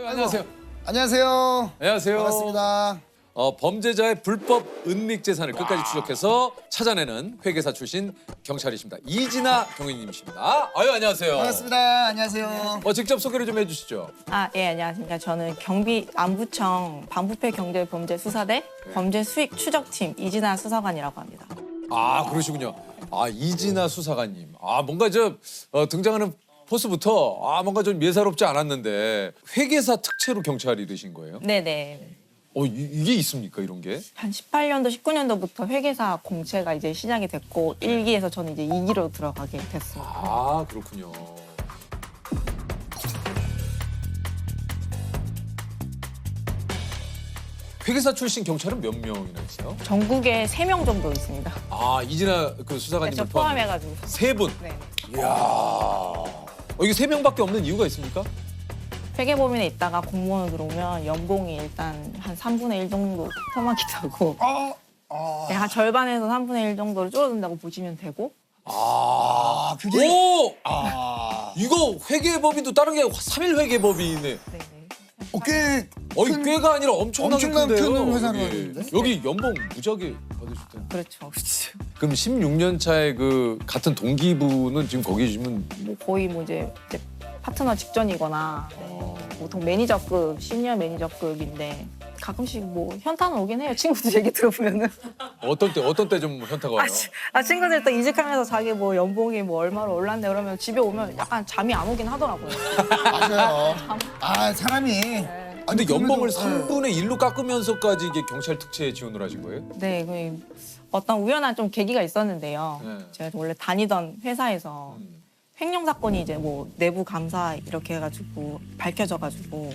안녕하세요. 안녕하세요. 안녕하세요. 반갑습니다. 범죄자의 불법 은닉 재산을 끝까지 추적해서 찾아내는 회계사 출신 경찰이십니다. 이진아 경위님이십니다. 아유, 안녕하세요. 반갑습니다. 안녕하세요. 직접 소개를 좀 해주시죠. 예, 안녕하십니까. 저는 경비 남부청 반부패 경제범죄수사대 범죄수익 추적팀 이진아 수사관이라고 합니다. 아, 그러시군요. 이진아 수사관님. 뭔가 등장하는 포스부터 뭔가 좀 예사롭지 않았는데 회계사 특채로 경찰이 되신 거예요? 네네. 이게 있습니까, 이런 게? 한 18년도, 19년도부터 회계사 공채가 이제 시작이 됐고 1기에서 저는 이제 2기로 들어가게 됐습니다. 그렇군요. 회계사 출신 경찰은 몇 명이나 있어요? 전국에 3명 정도 있습니다. 이진아 그 수사관님을 저 포함해가지고. 세 분. 네. 이야. 이게 세 명밖에 없는 이유가 있습니까? 회계법인에 있다가 공무원으로 들어오면 연봉이 일단 한 3분의 1 정도 토막이 나고 네, 한 절반에서 3분의 1 정도로 줄어든다고 보시면 되고 그게 오! 이거 회계법인도 다른 게 3일 회계법인이네. 네네. 꽤 꽤가 아니라 엄청나게 엄청난 큰데요. 큰 회사로 여기. 알고 있는데? 여기 연봉 무지하게 받으실 텐데. 그렇죠. 그럼 16년 차에 그 같은 동기분은 지금 거기 계시면 뭐 거의 뭐 이제 파트너 직전이거나 보통 매니저급, 시니어 매니저급인데 가끔씩 뭐 현타는 오긴 해요. 친구들 얘기 들어보면은. 어떤 때 좀 현타가 와요? 친구들 또 이직하면서 자기 뭐 연봉이 뭐 얼마로 올랐네 그러면 집에 오면 약간 잠이 안 오긴 하더라고요. 맞아요. 사람이. 근데 연봉을 그럼에도, 3분의 1로 깎으면서까지 이게 경찰 특채에 지원을 하신 거예요? 네, 어떤 우연한 좀 계기가 있었는데요. 네. 제가 원래 다니던 회사에서 횡령 사건이 이제 뭐 내부 감사 이렇게 해가지고 밝혀져가지고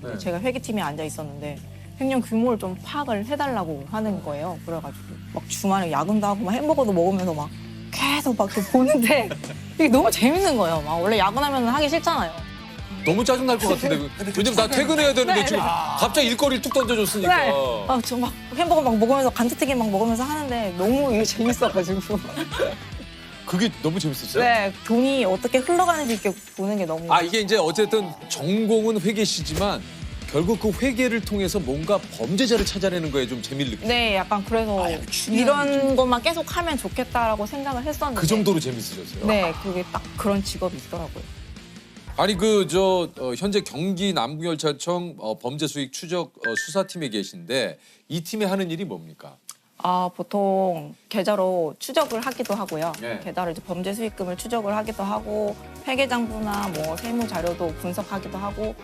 네. 제가 회계팀에 앉아 있었는데 횡령 규모를 좀 파악을 해달라고 하는 거예요. 그래가지고 막 주말에 야근도 하고 막 햄버거도 먹으면서 막 계속 막 이렇게 보는데 이게 너무 재밌는 거예요. 막 원래 야근하면 하기 싫잖아요. 너무 짜증날 것 같은데. 왜냐면 나 퇴근해야 되는데 네, 지금 갑자기 일거리를 뚝 던져줬으니까. 네. 저 막 햄버거 막 먹으면서 감자튀김 막 먹으면서 하는데 너무 이게 재밌어가지고. 그게 너무 재밌었어요? 네, 돈이 어떻게 흘러가는지 이렇게 보는 게 너무. 이게 이제 어쨌든 전공은 회계시지만 결국 그 회계를 통해서 뭔가 범죄자를 찾아내는 거에 좀 재미를 느끼죠. 네, 약간 그래서 이런 것만 계속 하면 좋겠다라고 생각을 했었는데. 그 정도로 재밌으셨어요? 네, 그게 딱 그런 직업이 있더라고요. 현재 경기 남부경찰청 범죄수익 추적 수사팀에 계신데 이 팀이 하는 일이 뭡니까? 보통 계좌로 추적을 하기도 하고요. 네. 계좌로 이제 범죄 수익금을 추적을 하기도 하고 회계장부나 뭐 세무 자료도 분석하기도 하고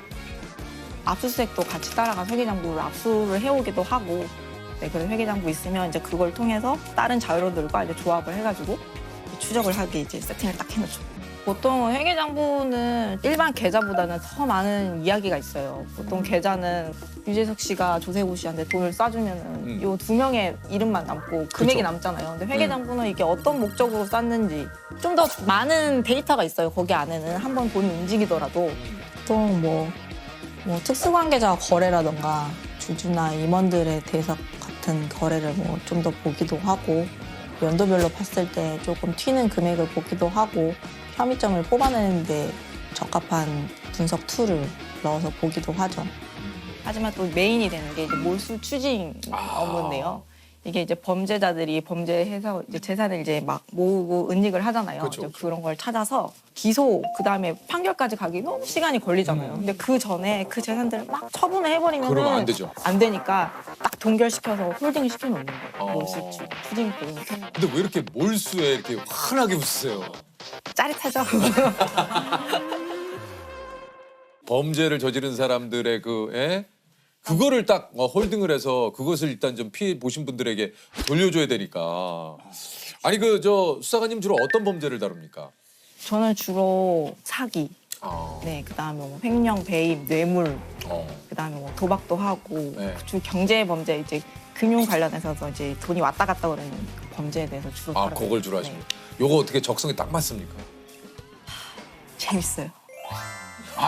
압수수색도 같이 따라가서 회계장부를 압수를 해오기도 하고 네, 그래서 회계장부 있으면 이제 그걸 통해서 다른 자료들과 이제 조합을 해가지고 추적을 하게 이제 세팅을 딱 해놓죠. 보통 회계장부는 일반 계좌보다는 더 많은 이야기가 있어요. 보통 계좌는 유재석 씨가 조세호 씨한테 돈을 쏴주면은 요 2명의 이름만 남고 금액이 그쵸. 남잖아요. 근데 회계장부는 이게 어떤 목적으로 쐈는지 좀 더 많은 데이터가 있어요. 거기 안에는 한 번 돈이 움직이더라도 보통 뭐 특수관계자 거래라던가 주주나 임원들에 대해서 같은 거래를 뭐 좀 더 보기도 하고 연도별로 봤을 때 조금 튀는 금액을 보기도 하고 혐의점을 뽑아내는데 적합한 분석 툴을 넣어서 보기도 하죠. 하지만 또 메인이 되는 게 이제 몰수 추징 업무인데요. 이게 이제 범죄자들이 범죄해서 이제 재산을 이제 막 모으고 은닉을 하잖아요. 그렇죠, 이제 그렇죠. 그런 걸 찾아서 기소 그다음에 판결까지 가기 너무 시간이 걸리잖아요. 근데 그 전에 그 재산들을 막 처분을 해버리면 그러면 안 되죠. 안 되니까 딱 동결시켜서 홀딩 시켜놓는 거예요. 어. 몰수 추징 포인트. 근데 왜 이렇게 몰수에 이렇게 환하게 웃으세요? 짜릿하죠. 범죄를 저지른 사람들의 그거를 딱 홀딩을 해서 그것을 일단 좀 피해 보신 분들에게 돌려줘야 되니까. 수사관님 주로 어떤 범죄를 다룹니까? 저는 주로 사기, 네, 그다음에 뭐 횡령, 배임, 뇌물, 그다음에 뭐 도박도 하고 네. 주 경제 범죄 이제 금융 관련해서도 이제 돈이 왔다 갔다 그러는 그 범죄에 대해서 주로 다루고 그걸 주로 하시고. 네. 요거 어떻게 적성에 딱 맞습니까? 재밌어요.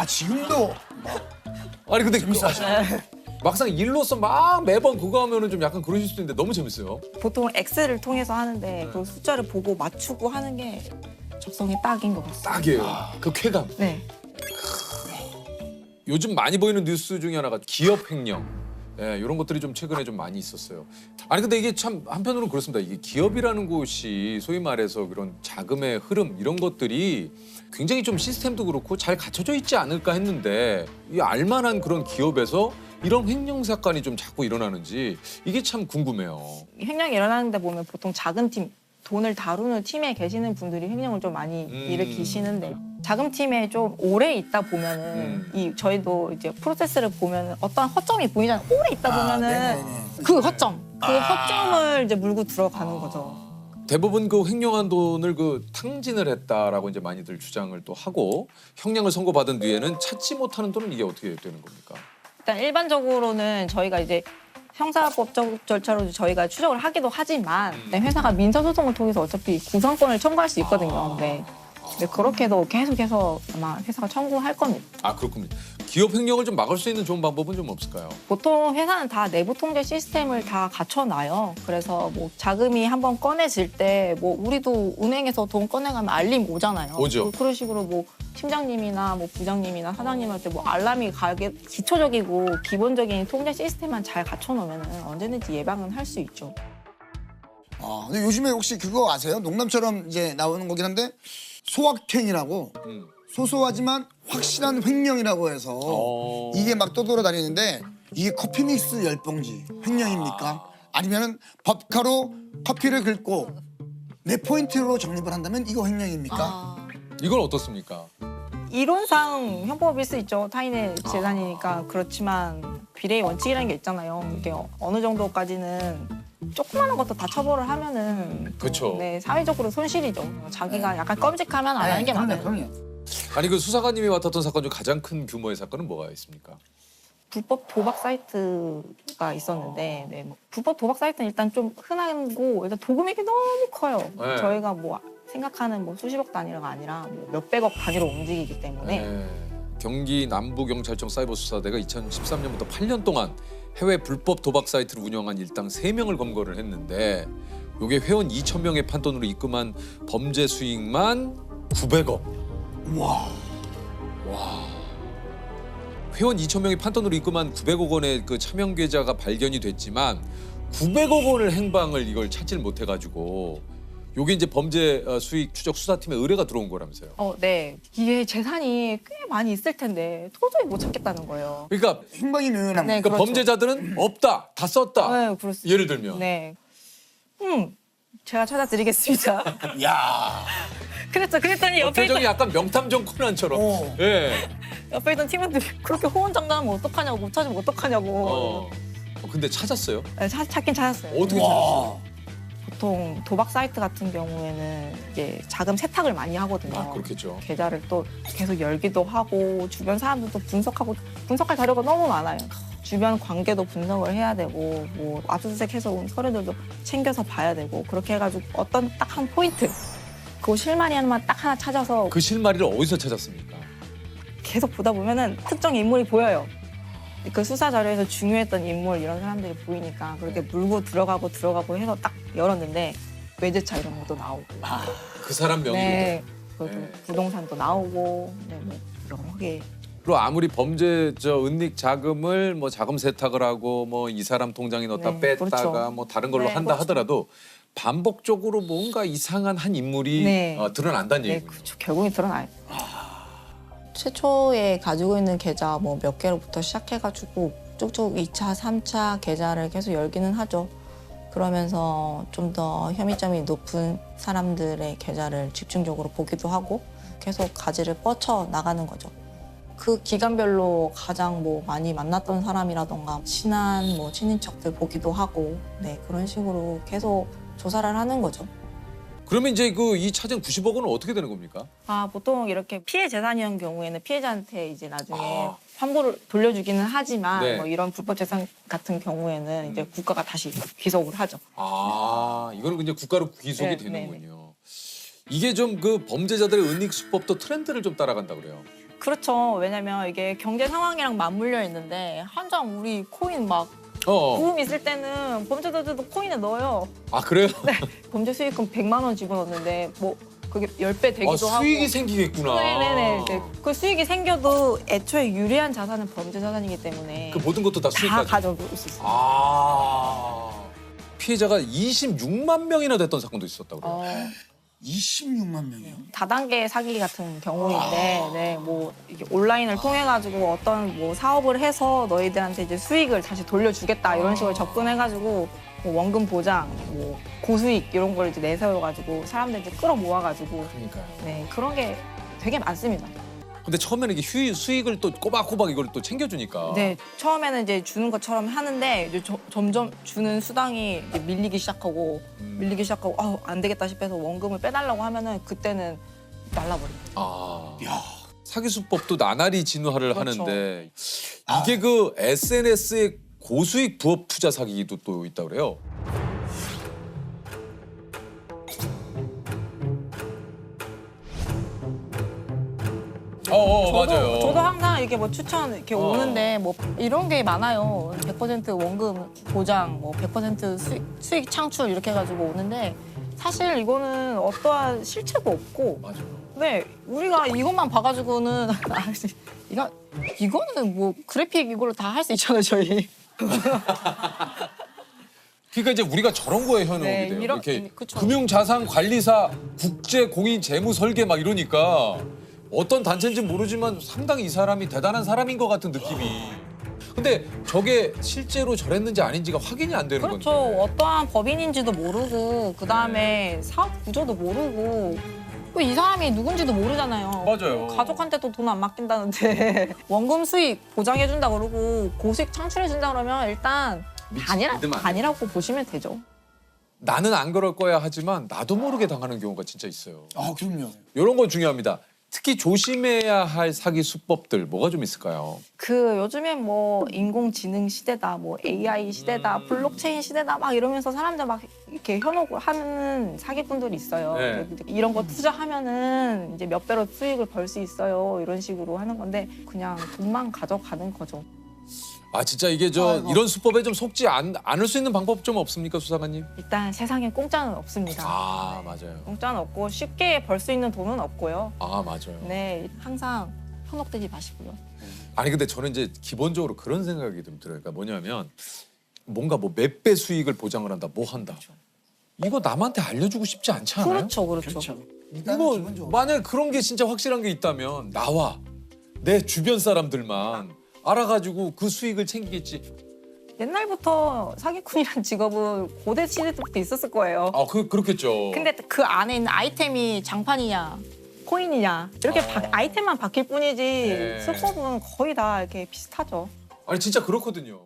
지금도 근데 막상 일로서 막 매번 그거 하면은 좀 약간 그러실 수도 있는데 너무 재밌어요. 보통 엑셀을 통해서 하는데 그 숫자를 보고 맞추고 하는 게 적성에 딱인 것 같습니다. 딱이에요. 그 쾌감. 네. 요즘 많이 보이는 뉴스 중에 하나가 기업 횡령. 예, 이런 것들이 좀 최근에 좀 많이 있었어요. 아니 근데 이게 참 한편으로는 그렇습니다. 이게 기업이라는 곳이 소위 말해서 그런 자금의 흐름 이런 것들이 굉장히 좀 시스템도 그렇고 잘 갖춰져 있지 않을까 했는데 이 알만한 그런 기업에서 이런 횡령 사건이 좀 자꾸 일어나는지 이게 참 궁금해요. 횡령이 일어나는데 보면 보통 작은 팀, 돈을 다루는 팀에 계시는 분들이 횡령을 좀 많이 일으키시는데 작은 팀에 좀 오래 있다 보면은 저희도 이제 프로세스를 보면은 어떤 허점이 보이잖아요. 오래 있다 보면은 네네네. 그 허점을 이제 물고 들어가는 거죠. 대부분 그 횡령한 돈을 그 탕진을 했다라고 이제 많이들 주장을 또 하고 형량을 선고받은 뒤에는 찾지 못하는 돈은 이게 어떻게 되는 겁니까? 일단 일반적으로는 저희가 이제 형사법적 절차로 저희가 추적을 하기도 하지만 회사가 민사소송을 통해서 어차피 구상권을 청구할 수 있거든요. 네. 그렇게도 계속해서 아마 회사가 청구할 겁니다. 아 그렇군요. 기업 횡령을 좀 막을 수 있는 좋은 방법은 좀 없을까요? 보통 회사는 다 내부 통제 시스템을 다 갖춰놔요. 그래서 뭐 자금이 한번 꺼내질 때 뭐 우리도 은행에서 돈 꺼내가면 알림 오잖아요. 오죠. 그런 식으로 뭐 팀장님이나 뭐 부장님이나 사장님한테 뭐 알람이 가게 기초적이고 기본적인 통제 시스템만 잘 갖춰놓으면 언제든지 예방은 할 수 있죠. 근데 요즘에 혹시 그거 아세요? 농담처럼 이제 나오는 거긴 한데 소확행이라고 소소하지만 확실한 횡령이라고 해서 이게 막 떠돌아다니는데 이게 커피 믹스 10봉지 횡령입니까? 아니면은 법카로 커피를 긁고 내 포인트로 적립을 한다면 이거 횡령입니까? 이건 어떻습니까? 이론상 형법일 수 있죠. 타인의 재산이니까. 그렇지만 비례의 원칙이라는 게 있잖아요. 이게 어느 정도까지는 조그마한 것도 다 처벌을 하면은 그쵸. 네, 사회적으로 손실이죠. 자기가 약간 껌직하면 안 하는 게 맞아요. 그럼요. 아니 그 수사관님이 맡았던 사건 중 가장 큰 규모의 사건은 뭐가 있습니까? 불법 도박 사이트가 있었는데 네, 뭐 불법 도박 사이트는 일단 좀 흔하고 일단 도금액이 너무 커요. 네. 저희가 뭐 생각하는 뭐 수십억 단위가 아니라 뭐 몇백억 단위로 움직이기 때문에 네. 경기 남부경찰청 사이버수사대가 2013년부터 8년 동안 해외 불법 도박 사이트를 운영한 일당 3명을 검거를 했는데 요게 회원 2,000명의 판돈으로 입금한 범죄 수익만 900억. 와. 회원 2,000명의 판돈으로 입금한 900억 원의 그 차명 계좌가 발견이 됐지만 900억 원을 행방을 이걸 찾질 못해가지고 요게 이제 범죄 수익 추적 수사팀에 의뢰가 들어온 거라면서요. 네. 이게 재산이 꽤 많이 있을 텐데 도저히 못 찾겠다는 거예요. 그러니까, 행방이 묘연한 네, 그러니까 그렇죠. 범죄자들은 없다, 다 썼다. 네, 그렇습니다. 예를 들면. 네. 제가 찾아드리겠습니다. 야. 그랬더니 옆에 표정이 약간 명탐정 코난처럼. 어. 예. 옆에 있던 팀원들이 그렇게 호언장담하면 어떡하냐고, 못 찾으면 어떡하냐고. 근데 찾았어요? 네, 찾긴 찾았어요. 어떻게 찾았어요? 보통 도박 사이트 같은 경우에는 이제 자금 세탁을 많이 하거든요. 아, 그렇겠죠. 계좌를 또 계속 열기도 하고 주변 사람들도 분석할 자료가 너무 많아요. 주변 관계도 분석을 해야 되고 뭐 압수수색해서 온 서류들도 챙겨서 봐야 되고 그렇게 해가지고 어떤 딱 한 포인트 그 실마리만 딱 하나 찾아서 그 실마리를 어디서 찾았습니까? 계속 보다 보면은 특정 인물이 보여요. 그 수사 자료에서 중요했던 인물 이런 사람들이 보이니까 그렇게 물고 들어가고 해서 딱 열었는데 외제차 이런 것도 나오고 그 사람 명의로. 네, 그리고 네. 부동산도 나오고 네, 뭐 여러 개. 그리고 아무리 범죄 은닉 자금을 뭐 자금 세탁을 하고 뭐 이 사람 통장에 넣었다 네, 뺐다가 그렇죠. 뭐 다른 걸로 네, 한다 그렇죠. 하더라도 반복적으로 뭔가 이상한 한 인물이 네. 드러난다는 네, 얘기군요. 그렇죠. 결국에 드러나요. 최초에 가지고 있는 계좌 뭐 몇 개로부터 시작해가지고 쭉쭉 2차, 3차 계좌를 계속 열기는 하죠. 그러면서 좀 더 혐의점이 높은 사람들의 계좌를 집중적으로 보기도 하고 계속 가지를 뻗쳐 나가는 거죠. 그 기간별로 가장 뭐 많이 만났던 사람이라던가 친한 뭐 친인척들 보기도 하고 네 그런 식으로 계속 조사를 하는 거죠. 그러면 이제 그 이 차증 90억 원은 어떻게 되는 겁니까? 보통 이렇게 피해 재산이었는 경우에는 피해자한테 이제 나중에 환불을 돌려주기는 하지만 네. 뭐 이런 불법 재산 같은 경우에는 이제 국가가 다시 귀속을 하죠. 이거는 이제 국가로 귀속이 네, 되는군요. 이게 좀 그 범죄자들의 은닉 수법도 트렌드를 좀 따라간다 그래요. 그렇죠. 왜냐면 이게 경제 상황이랑 맞물려 있는데 한장 우리 코인 막 부음 있을 때는 범죄자들도 코인에 넣어요. 아 그래요? 범죄 수익금 100만 원 집어넣는데 뭐 그게 10배 되기도 하고. 수익이 생기겠구나. 네네네. 네. 그 수익이 생겨도 애초에 유리한 자산은 범죄 자산이기 때문에 그 모든 것도 다 다 수익까지. 가져올 수 있어요. 피해자가 26만 명이나 됐던 사건도 있었다고 그래요. 26만 명이요? 다단계 사기 같은 경우인데, 네, 뭐 이게 온라인을 통해 가지고 어떤 뭐 사업을 해서 너희들한테 이제 수익을 다시 돌려주겠다 이런 식으로 접근해가지고 뭐 원금 보장, 뭐 고수익 이런 걸 이제 내세워가지고 사람들 이제 끌어모아 가지고 그러니까요. 네 그런 게 되게 많습니다. 근데 처음에는 이게 수익을 또 꼬박꼬박 이걸 또 챙겨주니까. 네, 처음에는 이제 주는 것처럼 하는데 이제 점점 주는 수당이 이제 밀리기 시작하고 안 되겠다 싶어서 원금을 빼달라고 하면은 그때는 날라버려요. 사기 수법도 나날이 진화를 그렇죠. 하는데 이게 그 SNS의 고수익 부업 투자 사기도 또 있다고 그래요. 맞아요. 저도 항상 이렇게 뭐 추천 이렇게 오는데 뭐 이런 게 많아요. 100% 원금 보장, 뭐 100% 수익 창출 이렇게 해가지고 오는데 사실 이거는 어떠한 실체도 없고. 맞아요. 네, 우리가 이것만 봐가지고는 이거는 뭐 그래픽 이걸로 다 할 수 있잖아요, 저희. 그러니까 이제 우리가 저런 거에 현혹이 네, 돼요. 이런- 이렇게 그쵸. 금융자산관리사, 국제공인재무설계 막 이러니까 어떤 단체인지 모르지만 상당히 이 사람이 대단한 사람인 것 같은 느낌이. 근데 저게 실제로 저랬는지 아닌지가 확인이 안 되는 그렇죠. 건데. 어떠한 법인인지도 모르고 그다음에 사업 구조도 모르고 또 이 사람이 누군지도 모르잖아요. 맞아요. 가족한테도 돈 안 맡긴다는데 원금 수익 보장해준다 그러고 고수익 창출해준다 그러면 일단 믿으면 안 돼요. 반이라고 보시면 되죠. 나는 안 그럴 거야 하지만 나도 모르게 당하는 경우가 진짜 있어요. 그럼요. 이런 건 중요합니다. 특히 조심해야 할 사기 수법들 뭐가 좀 있을까요? 그 요즘엔 뭐 인공지능 시대다, 뭐 AI 시대다, 블록체인 시대다 막 이러면서 사람들 막 이렇게 현혹을 하는 사기꾼들이 있어요. 네. 이런 거 투자하면은 이제 몇 배로 수익을 벌 수 있어요. 이런 식으로 하는 건데 그냥 돈만 가져가는 거죠. 진짜 이게 아이고. 이런 수법에 좀 속지 않을 수 있는 방법 좀 없습니까, 수사관님? 일단 세상에 공짜는 없습니다. 맞아요. 공짜는 없고 쉽게 벌 수 있는 돈은 없고요. 맞아요. 네, 항상 현혹되지 마시고요. 아니 근데 저는 이제 기본적으로 그런 생각이 좀 들어요. 그러니까 뭐냐면 뭔가 뭐 몇 배 수익을 보장을 한다, 뭐 한다. 이거 남한테 알려주고 싶지 않지 않아요? 그렇죠, 그렇죠. 그렇죠. 일단은 이거 기본적으로. 만약 그런 게 진짜 확실한 게 있다면 나와 내 주변 사람들만 알아가지고 그 수익을 챙기겠지. 옛날부터 사기꾼이란 직업은 고대 시대 때부터 있었을 거예요. 그렇겠죠. 근데 그 안에 있는 아이템이 장판이냐, 코인이냐 이렇게 아이템만 바뀔 뿐이지 네. 수법은 거의 다 이렇게 비슷하죠. 아니 진짜 그렇거든요.